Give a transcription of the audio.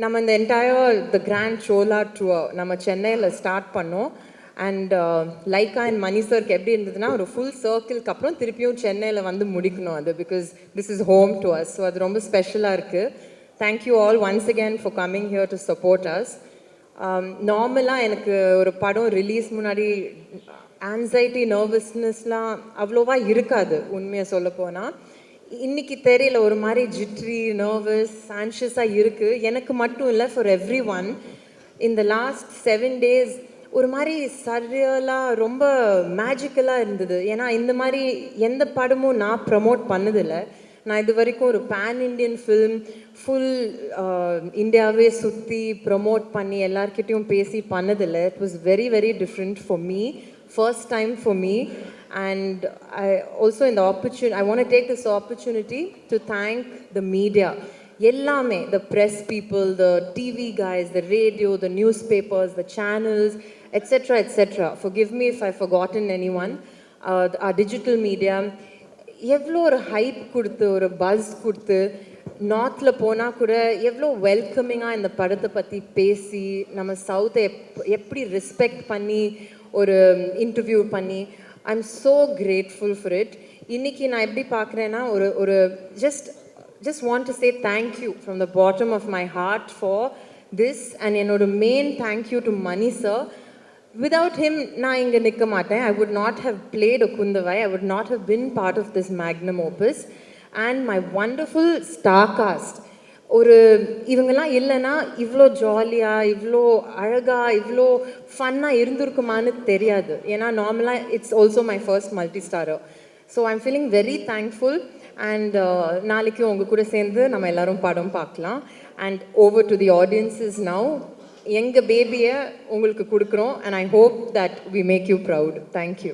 நம்ம இந்த என்டையர் த grand shola tour நம்ம சென்னையில் ஸ்டார்ட் பண்ணோம். அண்ட் லைக்கா அண்ட் மணி சருக்கு எப்படி இருந்ததுன்னா, ஒரு ஃபுல் சர்க்கிள்க்கு அப்புறம் திருப்பியும் சென்னையில் வந்து முடிக்கணும் அது, because this is home to us. So அது ரொம்ப ஸ்பெஷலாக இருக்குது. Thank you all once again for coming here to support us. நார்மலாக எனக்கு ஒரு படம் ரிலீஸ் முன்னாடி ஆன்சைட்டி நர்வஸ்னஸ்லாம் அவ்வளோவா இருக்காது உண்மையை சொல்லப்போனால். இன்னைக்கு தெரியல, ஒரு மாதிரி ஜிட்ரி நர்வஸ் ஆன்ஷியஸாக இருக்குது. எனக்கு மட்டும் இல்லை, ஃபார் எவ்ரி ஒன். இந்த லாஸ்ட் 7 days ஒரு மாதிரி சரியலாக ரொம்ப மேஜிக்கலாக இருந்தது. ஏன்னா இந்த மாதிரி எந்த படமும் நான் ப்ரமோட் பண்ணதில்லை. நான் இது வரைக்கும் ஒரு பேன் இண்டியன் ஃபில்ம் ஃபுல் இந்தியாவே சுற்றி ப்ரமோட் பண்ணி எல்லார்கிட்டையும் பேசி பண்ணதில்லை. It was very very different for me, first time for me. And I also in the opportunity, I want to take this opportunity to thank the media. Ellame, the press people, the TV guys, the radio, the newspapers, the channels, etc., etc. Forgive me if I've forgotten anyone. Our digital media, எவ்வளோ ஒரு hype கொடுத்து ஒரு bus கொடுத்து நார்த்தில் போனால் கூட எவ்வளோ வெல்கமிங்காக இந்த படத்தை பற்றி பேசி நம்ம சவுத்தை எப்படி ரெஸ்பெக்ட் பண்ணி ஒரு இன்டர்வியூ பண்ணி, I am so grateful for it. இன்றைக்கி நான் எப்படி பார்க்குறேன்னா, ஒரு just want to say thank you from the bottom of my heart for this. And என்னோட main thank you to Mani sir. Without him, நான் இங்கே நிற்க மாட்டேன். I would not have played Okundavai. I would not have been part of this magnum opus. And my wonderful star cast. ஒரு இவங்கெல்லாம் இல்லைன்னா இவ்வளோ ஜாலியாக, இவ்வளோ அழகாக, இவ்வளோ ஃபன்னாக இருந்திருக்குமான்னு தெரியாது. ஏன்னா நார்மலாக it's also my first multi starrer. So I'm feeling very thankful. And நாளைக்கு உங்கள் கூட சேர்ந்து நம்ம எல்லோரும் படம் பார்க்கலாம். And over to the audiences now. எங்கள் பேபியை உங்களுக்கு கொடுக்குறோம். And I hope that we make you proud. Thank you.